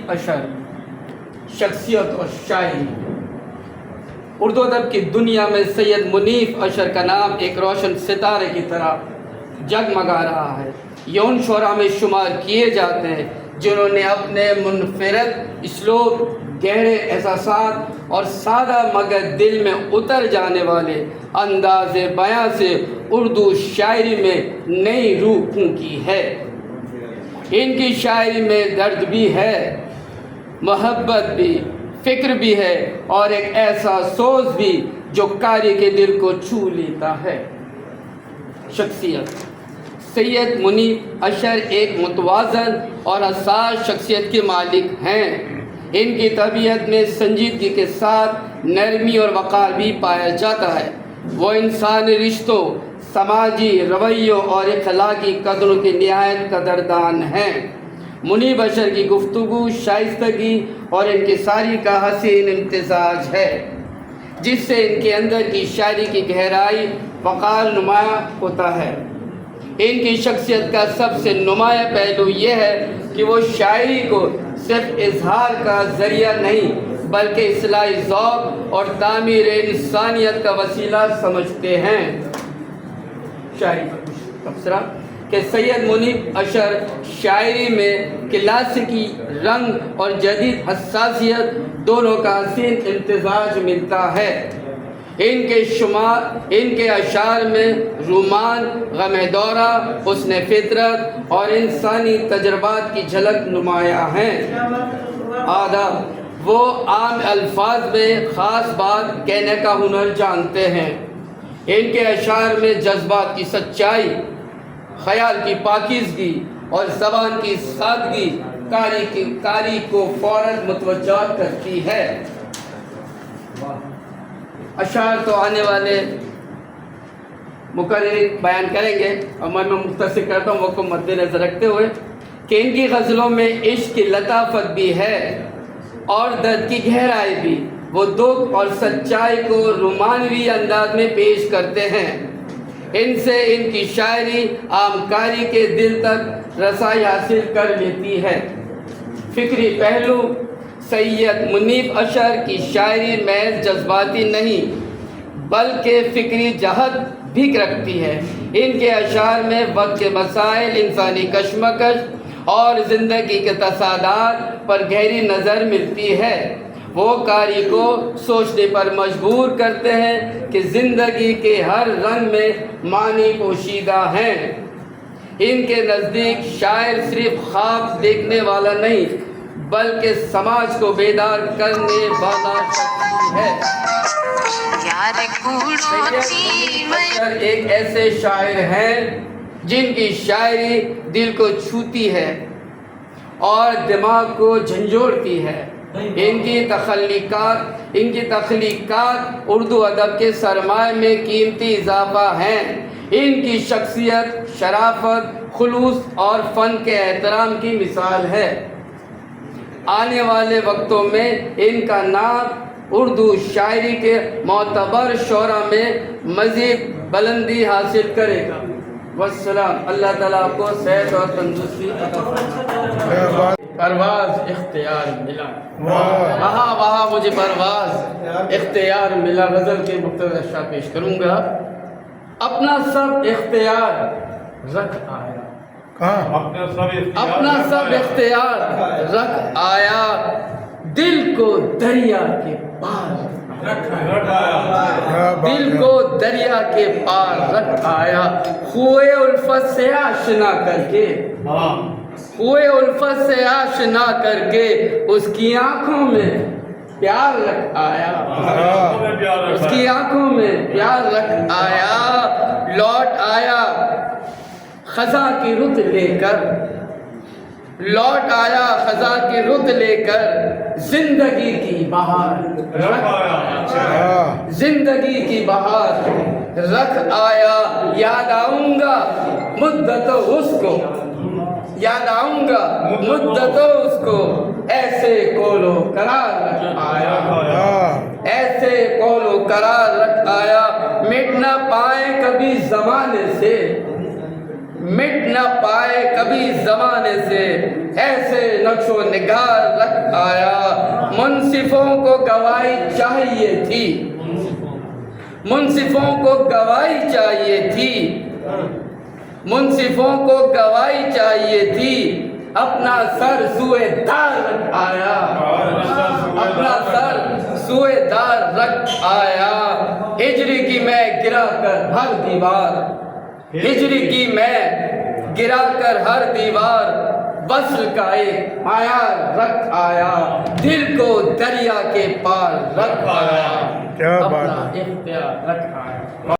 اشر، شخصیت اور شاعری۔ اردو ادب کی دنیا میں سید منیف اشر کا نام ایک روشن ستارے کی طرح جگمگا رہا ہے۔ یہ ان شعراء میں شمار کیے جاتے ہیں جنہوں نے اپنے منفرد اسلوب، گہرے احساسات اور سادہ مگر دل میں اتر جانے والے انداز بیاں سے اردو شاعری میں نئی روح پھونکی ہے۔ ان کی شاعری میں درد بھی ہے، محبت بھی، فکر بھی ہے اور ایک ایسا سوز بھی جو قاری کے دل کو چھو لیتا ہے۔ شخصیت: سید منیف اشر ایک متوازن اور حساس شخصیت کے مالک ہیں۔ ان کی طبیعت میں سنجیدگی کے ساتھ نرمی اور وقار بھی پایا جاتا ہے۔ وہ انسانی رشتوں، سماجی رویوں اور اخلاقی قدروں کے نہایت قدردان ہیں۔ منیف اشر کی گفتگو شائستگی اور انکساری کا حسین امتزاج ہے، جس سے ان کے اندر کی شاعری کی گہرائی، وقار نمایاں ہوتا ہے۔ ان کی شخصیت کا سب سے نمایاں پہلو یہ ہے کہ وہ شاعری کو صرف اظہار کا ذریعہ نہیں بلکہ اصلاحی ذوق اور تعمیر انسانیت کا وسیلہ سمجھتے ہیں۔ شاعری پر کچھ تبصرہ کہ سید منیف اشر شاعری میں کلاسیکی رنگ اور جدید حساسیت دونوں کا حسین امتزاج ملتا ہے۔ ان کے اشعار میں رومان، غم دورہ، حسن فطرت اور انسانی تجربات کی جھلک نمایاں ہیں۔ آداب: وہ عام الفاظ میں خاص بات کہنے کا ہنر جانتے ہیں۔ ان کے اشعار میں جذبات کی سچائی، خیال کی پاکیزگی اور زبان کی سادگی قاری کو فوراً متوجہ کرتی ہے۔ اشعار تو آنے والے مقرر بیان کریں گے اور میں مختصر کرتا ہوں وقت کو مد نظر رکھتے ہوئے کہ ان کی غزلوں میں عشق کی لطافت بھی ہے اور درد کی گہرائی بھی۔ وہ دکھ اور سچائی کو رومانوی انداز میں پیش کرتے ہیں۔ ان سے ان کی شاعری عام قاری کے دل تک رسائی حاصل کر لیتی ہے۔ فکری پہلو: سید منیف اشر کی شاعری محض جذباتی نہیں بلکہ فکری جہت بھی رکھتی ہے۔ ان کے اشعار میں وقت کے مسائل، انسانی کشمکش اور زندگی کے تصادات پر گہری نظر ملتی ہے۔ وہ قاری کو سوچنے پر مجبور کرتے ہیں کہ زندگی کے ہر رنگ میں معنی پوشیدہ ہیں۔ ان کے نزدیک شاعر صرف خواب دیکھنے والا نہیں بلکہ سماج کو بیدار کرنے والا شخص ہے۔ ایک ایسے شاعر ہیں جن کی شاعری دل کو چھوتی ہے اور دماغ کو جھنجھوڑتی ہے۔ ان کی تخلیقات اردو ادب کے سرمایہ میں قیمتی اضافہ ہیں۔ ان کی شخصیت شرافت، خلوص اور فن کے احترام کی مثال ہے۔ آنے والے وقتوں میں ان کا نام اردو شاعری کے معتبر شعراء میں مزید بلندی حاصل کرے گا۔ والسلام۔ اللہ تعالیٰ آپ کو صحت اور تندرستی عطا فرمائے۔ پرواز اختیار ملا، وہاں مجھے پرواز اختیار ملا۔ غزل کے مختصر اشعار پیش کروں گا۔ اپنا سب اختیار رکھ آیا، اپنا سب اختیار رکھ آیا، دل کو دریا کے پار دل کو دریا کے پار رکھ آیا۔ خوئے الفت سے آشنا کر کے، خوئے الفت سے آشنا کر کے اس کی آنکھوں میں پیار رکھ آیا، اس کی آنکھوں میں پیار رکھ آیا۔ لوٹ آیا خزاں کی رت لے کر، لوٹ آیا خزاں کی رت لے کر، زندگی کی بہار رکھ آیا، زندگی کی بہار رکھ آیا۔ یاد آؤں گا مدتوں اس کو، یاد آؤں گا مدتوں اس کو، ایسے قول و قرار رکھ آیا، ایسے قول و قرار رکھ آیا۔ مٹ نہ پائے کبھی زمانے سے، مٹ نہ پائے کبھی زمانے سے ایسے نقش و نگار رکھ آیا منصفوں کو گواہی چاہیے تھی منصفوں کو گواہی چاہیے تھی منصفوں کو گواہی چاہیے تھی اپنا سر سوئے دار رکھ آیا اپنا سر سوئے دار رکھ آیا ہجری کی میں گرا کر ہر دیوار ہجری کی میں گرا کر ہر دیوار وصل کا ایک معیار رکھ آیا دل کو دریا کے پار رکھ آیا اپنا اختیار رکھ آیا